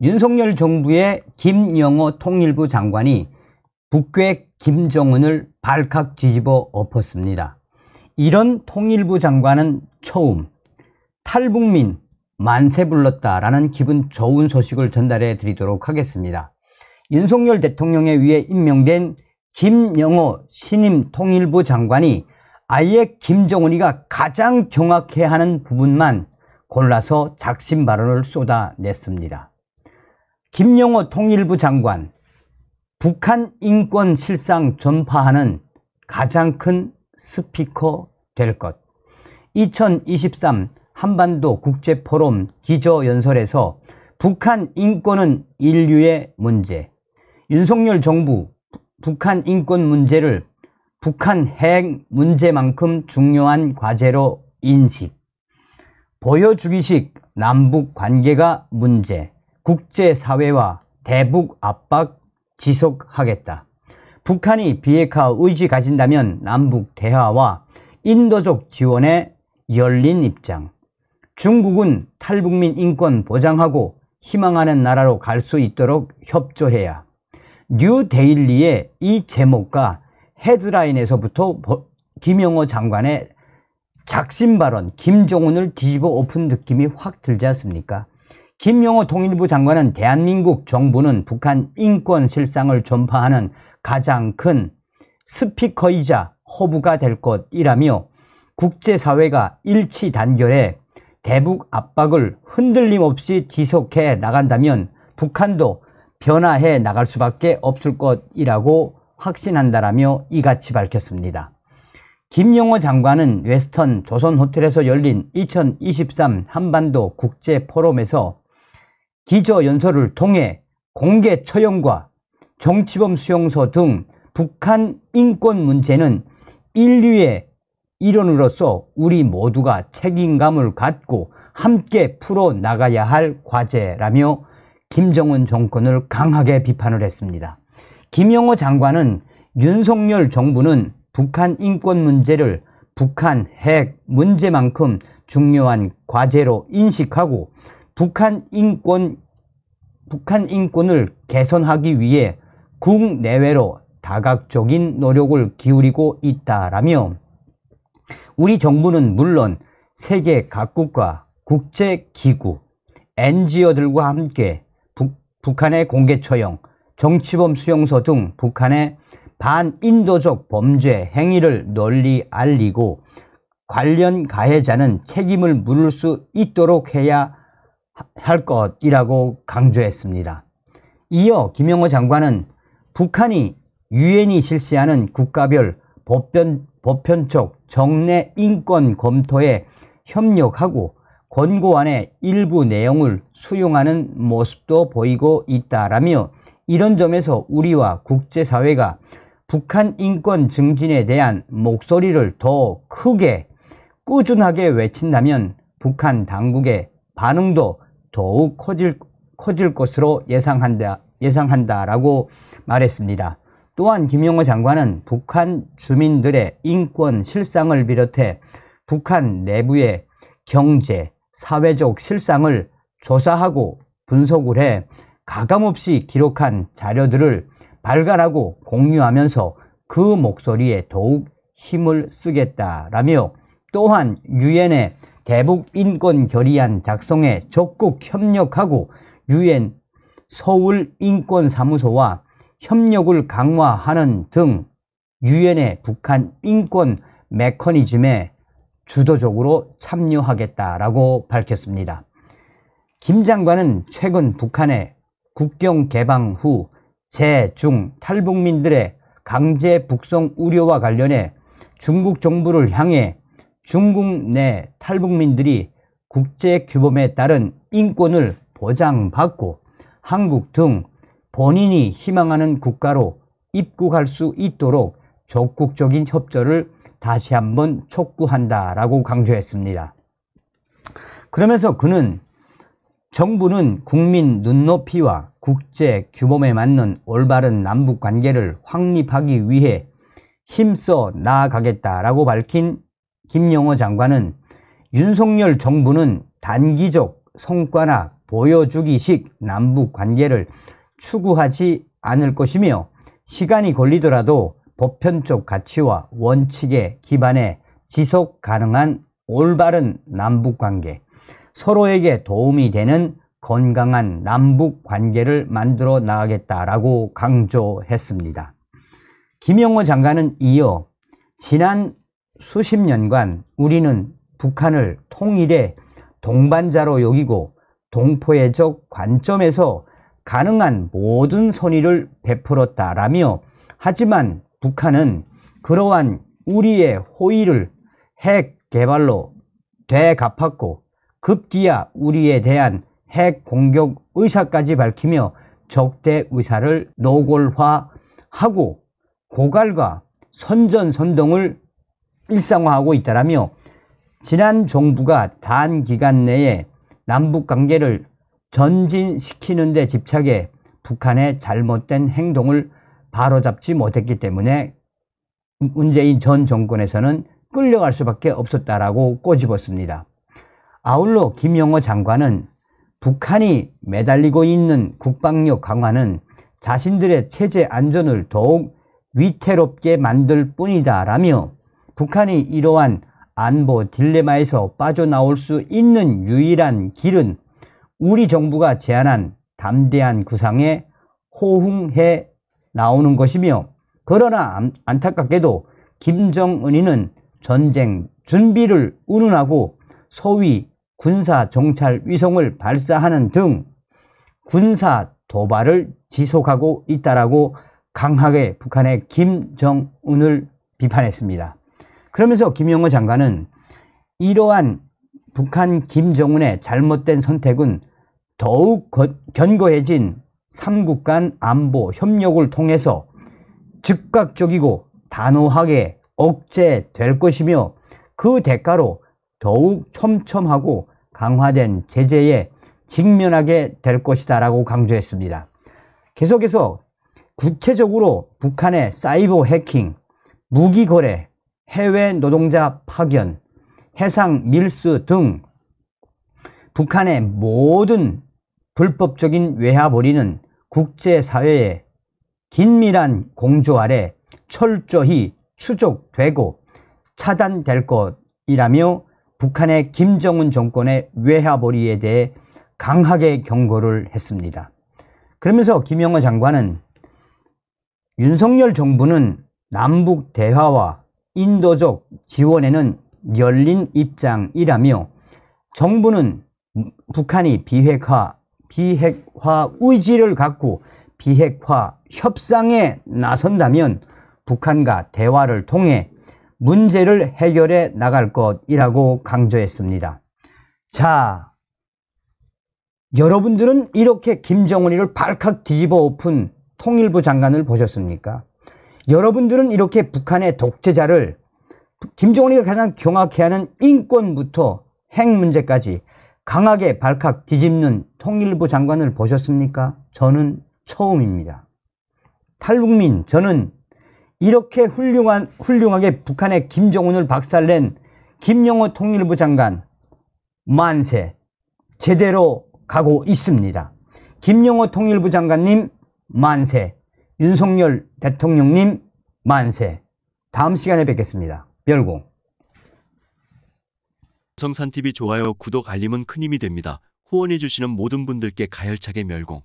윤석열 정부의 김영호 통일부 장관이 북괴 김정은을 발칵 뒤집어 엎었습니다. 이런 통일부 장관은 처음. 탈북민 만세 불렀다라는 기분 좋은 소식을 전달해 드리도록 하겠습니다. 윤석열 대통령에 의해 임명된 김영호 신임 통일부 장관이 아예 김정은이가 가장 경악해하는 부분만 골라서 작심 발언을 쏟아냈습니다. 김영호 통일부 장관, 북한 인권 실상 전파하는 가장 큰 스피커 될 것. 2023 한반도 국제포럼 기조연설에서 북한 인권은 인류의 문제, 윤석열 정부 북한 인권 문제를 북한 핵 문제만큼 중요한 과제로 인식, 보여주기식 남북 관계가 문제, 국제사회와 대북 압박 지속하겠다. 북한이 비핵화 의지 가진다면 남북 대화와 인도적 지원에 열린 입장. 중국은 탈북민 인권 보장하고 희망하는 나라로 갈 수 있도록 협조해야. 뉴데일리의 이 제목과 헤드라인에서부터 김영호 장관의 작심 발언, 김정은을 뒤집어 엎은 느낌이 확 들지 않습니까? 김영호 통일부 장관은 대한민국 정부는 북한 인권 실상을 전파하는 가장 큰 스피커이자 허브가 될 것이라며 국제사회가 일치 단결해 대북 압박을 흔들림 없이 지속해 나간다면 북한도 변화해 나갈 수밖에 없을 것이라고 확신한다라며 이같이 밝혔습니다. 김영호 장관은 웨스턴 조선호텔에서 열린 2023 한반도 국제포럼에서 기조연설을 통해 공개 처형과 정치범 수용소 등 북한 인권 문제는 인류의 일원으로서 우리 모두가 책임감을 갖고 함께 풀어나가야 할 과제라며 김정은 정권을 강하게 비판을 했습니다. 김영호 장관은 윤석열 정부는 북한 인권 문제를 북한 핵 문제만큼 중요한 과제로 인식하고 북한 인권을 개선하기 위해 국내외로 다각적인 노력을 기울이고 있다라며 우리 정부는 물론 세계 각국과 국제기구, NGO들과 함께 북한의 공개 처형, 정치범 수용소 등 북한의 반인도적 범죄 행위를 널리 알리고 관련 가해자는 책임을 물을 수 있도록 해야 할 것이라고 강조했습니다. 이어 김영호 장관은 북한이 유엔이 실시하는 국가별 보편적 정례 인권 검토에 협력하고 권고안의 일부 내용을 수용하는 모습도 보이고 있다라며 이런 점에서 우리와 국제사회가 북한 인권 증진에 대한 목소리를 더 크게 꾸준하게 외친다면 북한 당국의 반응도 더욱 커질 것으로 예상한다라고 말했습니다. 또한 김영호 장관은 북한 주민들의 인권 실상을 비롯해 북한 내부의 경제, 사회적 실상을 조사하고 분석을 해 가감없이 기록한 자료들을 발간하고 공유하면서 그 목소리에 더욱 힘을 쓰겠다라며 또한 유엔의 대북 인권 결의안 작성에 적극 협력하고 유엔 서울 인권사무소와 협력을 강화하는 등 유엔의 북한 인권 메커니즘에 주도적으로 참여하겠다라고 밝혔습니다. 김 장관은 최근 북한의 국경 개방 후 재, 중 탈북민들의 강제 북송 우려와 관련해 중국 정부를 향해 중국 내 탈북민들이 국제규범에 따른 인권을 보장받고 한국 등 본인이 희망하는 국가로 입국할 수 있도록 적극적인 협조를 다시 한번 촉구한다라고 강조했습니다. 그러면서 그는 정부는 국민 눈높이와 국제 규범에 맞는 올바른 남북 관계를 확립하기 위해 힘써 나아가겠다라고 밝힌 김영호 장관은 윤석열 정부는 단기적 성과나 보여주기식 남북 관계를 추구하지 않을 것이며 시간이 걸리더라도 보편적 가치와 원칙에 기반해 지속 가능한 올바른 남북 관계, 서로에게 도움이 되는 건강한 남북 관계를 만들어 나가겠다라고 강조했습니다. 김영호 장관은 이어 지난 수십 년간 우리는 북한을 통일의 동반자로 여기고 동포애적 관점에서 가능한 모든 선의를 베풀었다라며, 하지만 북한은 그러한 우리의 호의를 핵 개발로 되갚았고 급기야 우리에 대한 핵 공격 의사까지 밝히며 적대 의사를 노골화하고 고갈과 선전선동을 일상화하고 있다라며, 지난 정부가 단기간 내에 남북관계를 전진시키는 데 집착해 북한의 잘못된 행동을 바로잡지 못했기 때문에 문재인 전 정권에서는 끌려갈 수밖에 없었다라고 꼬집었습니다. 아울러 김영호 장관은 북한이 매달리고 있는 국방력 강화는 자신들의 체제 안전을 더욱 위태롭게 만들 뿐이다라며, 북한이 이러한 안보 딜레마에서 빠져나올 수 있는 유일한 길은 우리 정부가 제안한 담대한 구상에 호응해 나오는 것이며, 그러나 안타깝게도 김정은이는 전쟁 준비를 운운하고 소위 군사 정찰 위성을 발사하는 등 군사 도발을 지속하고 있다라고 강하게 북한의 김정은을 비판했습니다. 그러면서 김영호 장관은 이러한 북한 김정은의 잘못된 선택은 더욱 견고해진 삼국 간 안보 협력을 통해서 즉각적이고 단호하게 억제될 것이며, 그 대가로 더욱 촘촘하고 강화된 제재에 직면하게 될 것이다 라고 강조했습니다. 계속해서 구체적으로 북한의 사이버 해킹, 무기 거래, 해외 노동자 파견, 해상 밀수 등 북한의 모든 불법적인 외화벌이는 국제사회의 긴밀한 공조 아래 철저히 추적되고 차단될 것이라며 북한의 김정은 정권의 외화벌이에 대해 강하게 경고를 했습니다. 그러면서 김영호 장관은 윤석열 정부는 남북 대화와 인도적 지원에는 열린 입장이라며, 정부는 북한이 비핵화 의지를 갖고 비핵화 협상에 나선다면 북한과 대화를 통해 문제를 해결해 나갈 것이라고 강조했습니다. 자, 여러분들은 이렇게 김정은이를 발칵 뒤집어 엎은 통일부 장관을 보셨습니까? 여러분들은 이렇게 북한의 독재자를, 김정은이가 가장 경악해하는 인권부터 핵 문제까지 강하게 발칵 뒤집는 통일부 장관을 보셨습니까? 저는 처음입니다. 탈북민, 저는 이렇게 훌륭하게 북한의 김정은을 박살낸 김영호 통일부 장관 만세, 제대로 가고 있습니다. 김영호 통일부 장관님 만세, 윤석열 대통령님 만세. 다음 시간에 뵙겠습니다. 멸공. 성산TV 좋아요, 구독, 알림은 큰 힘이 됩니다. 후원해 주시는 모든 분들께 가열차게 멸공.